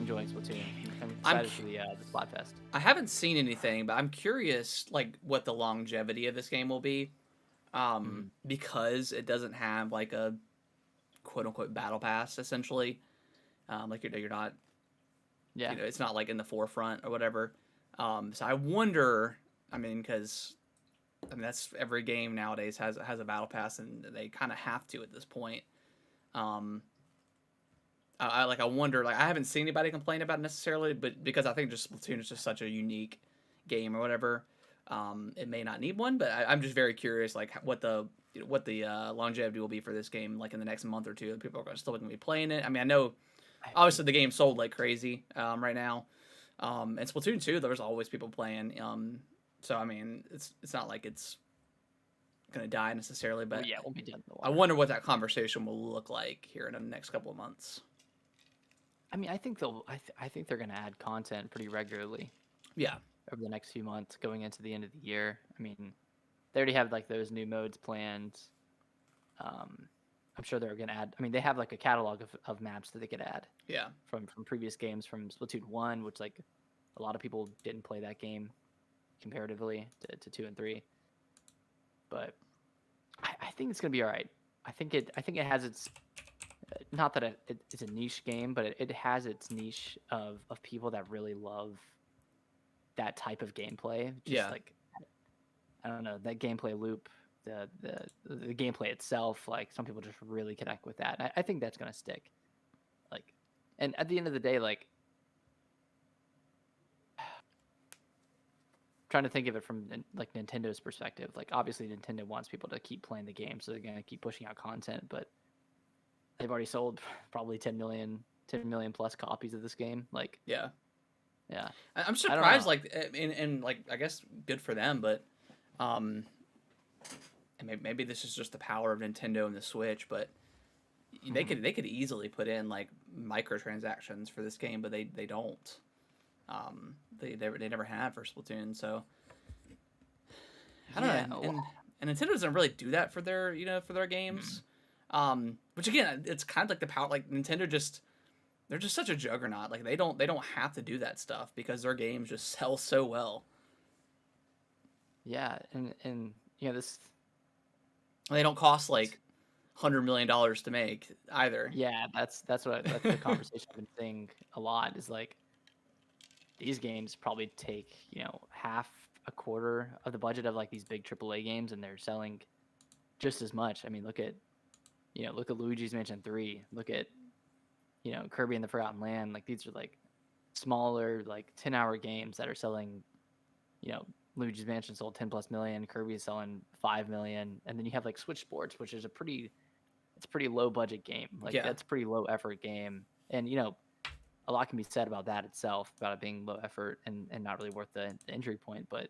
enjoying Splatoon. I'm I'm excited for the Splatfest. I haven't seen anything, but I'm curious like what the longevity of this game will be. Mm-hmm. Because it doesn't have like a quote unquote battle pass essentially. Like you're not, Yeah. it's not like in the forefront or whatever. So I wonder. I mean, because that's every game nowadays has a battle pass, and they kind of have to at this point. Um, I wonder. Like I haven't seen anybody complain about it necessarily, but because I think just Splatoon is just such a unique game or whatever. It may not need one, but I'm just very curious, like what the longevity will be for this game, like in the next month or two. People are still going to be playing it. I mean, I know obviously the game sold like crazy right now, and Splatoon 2, there's always people playing. So I mean, it's not like it's gonna die necessarily, Well, but yeah, it won't be dead in the I water. wonder what that conversation will look like here in the next couple of months. I mean, I think I think they're gonna add content pretty regularly Yeah, over the next few months, going into the end of the year. I mean, they already have like those new modes planned. Um, I'm sure they're gonna add. I mean, they have like a catalog of maps that they could add yeah, from previous games from Splatoon 1, which like a lot of people didn't play that game comparatively to 2 and 3. But I think it's gonna be all right. I think it has its not that it's a niche game, but it has its niche of people that really love that type of gameplay. Just yeah. like I don't know, that gameplay loop, the gameplay itself. Like some people just really connect with that. I think that's gonna stick. Like, and at the end of the day, like trying to think of it from like Nintendo's perspective. Like obviously Nintendo wants people to keep playing the game, so they're gonna keep pushing out content. But they've already sold probably 10 million plus copies of this game. Like, Yeah. yeah, I'm I don't know. surprised, like, and like, I guess good for them, but, um, and maybe this is just the power of Nintendo and the Switch, but Mm-hmm. they could easily put in like microtransactions for this game, but they don't. They never have for Splatoon, so I don't Yeah. know, and Nintendo doesn't really do that for their for their Mm, games. Which again, it's kind of like the power, like Nintendo just they're just such a juggernaut. Like they don't have to do that stuff because their games just sell so well. yeah, and this. They don't cost like $100 million to make either. Yeah, that's the conversation I've been saying a lot. Is like these games probably take half a quarter of the budget of like these big AAA games, and they're selling just as much. I mean, look at Luigi's Mansion 3. Look at Kirby and the Forgotten Land. Like these are like smaller, like 10-hour games that are selling. You know, Luigi's Mansion sold 10 plus million. Kirby is selling 5 million, and then you have like Switch Sports, which is it's a pretty low budget game. Like Yeah, that's a pretty low effort game, and a lot can be said about that itself, about it being low effort and not really worth the entry point. But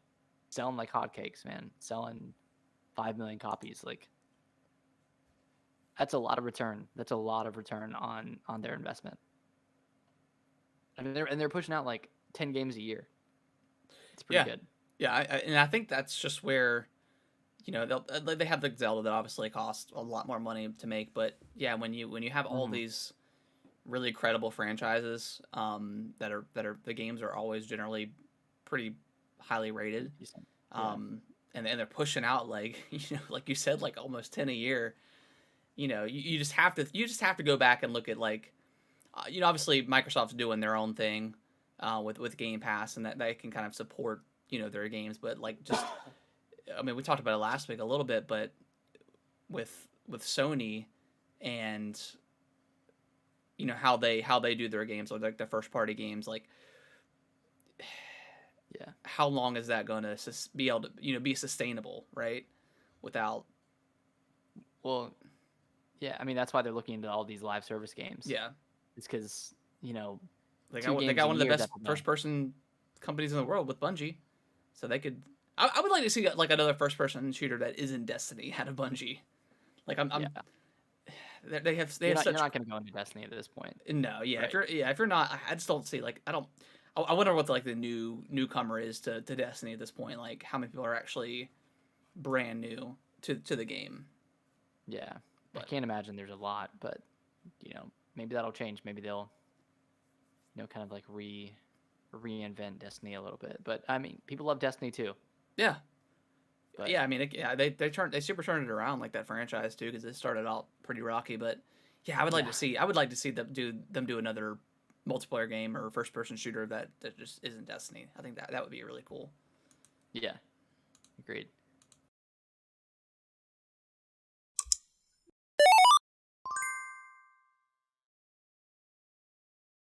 selling like hotcakes, man, selling 5 million copies, like that's a lot of return. That's a lot of return on their investment. I mean, they're pushing out like 10 games a year. It's pretty yeah, good. yeah. And I think that's just where they have the Zelda that obviously costs a lot more money to make, but yeah, when you have all Mm-hmm. these really credible franchises that are the games are always generally pretty highly rated, Decent. Yeah. um, and they're pushing out like like you said, like almost 10 a year. You just have to go back and look at like obviously Microsoft's doing their own thing with Game Pass, and that they can kind of support their games, but like just I mean we talked about it last week a little bit, but with Sony and how they do their games, like the first party games, like Yeah. how long is that going to be able to be sustainable, right? Without Well, yeah. I mean, that's why they're looking into all these live service games. yeah, It's because they two got they games got a one of the year. best That's enough. first person companies in the world with Bungie, so they could. I would like to see like another first person shooter that isn't Destiny out of Bungie. Like Yeah. they have You're such not going to go into Destiny at this point, no, yeah. right? If you're not, I just don't see like I don't. I wonder what like the newcomer is to Destiny at this point. Like how many people are actually brand new to the game. Yeah. I But can't imagine there's a lot, but maybe that'll change. Maybe they'll kind of like reinvent Destiny a little bit. But I mean, people love Destiny too. Yeah, But yeah. I mean, they super turned it around like that franchise too, because it started out pretty rocky. But yeah, yeah, I would like to see them do another multiplayer game or first person shooter that just isn't Destiny. I think that would be really cool. yeah, agreed.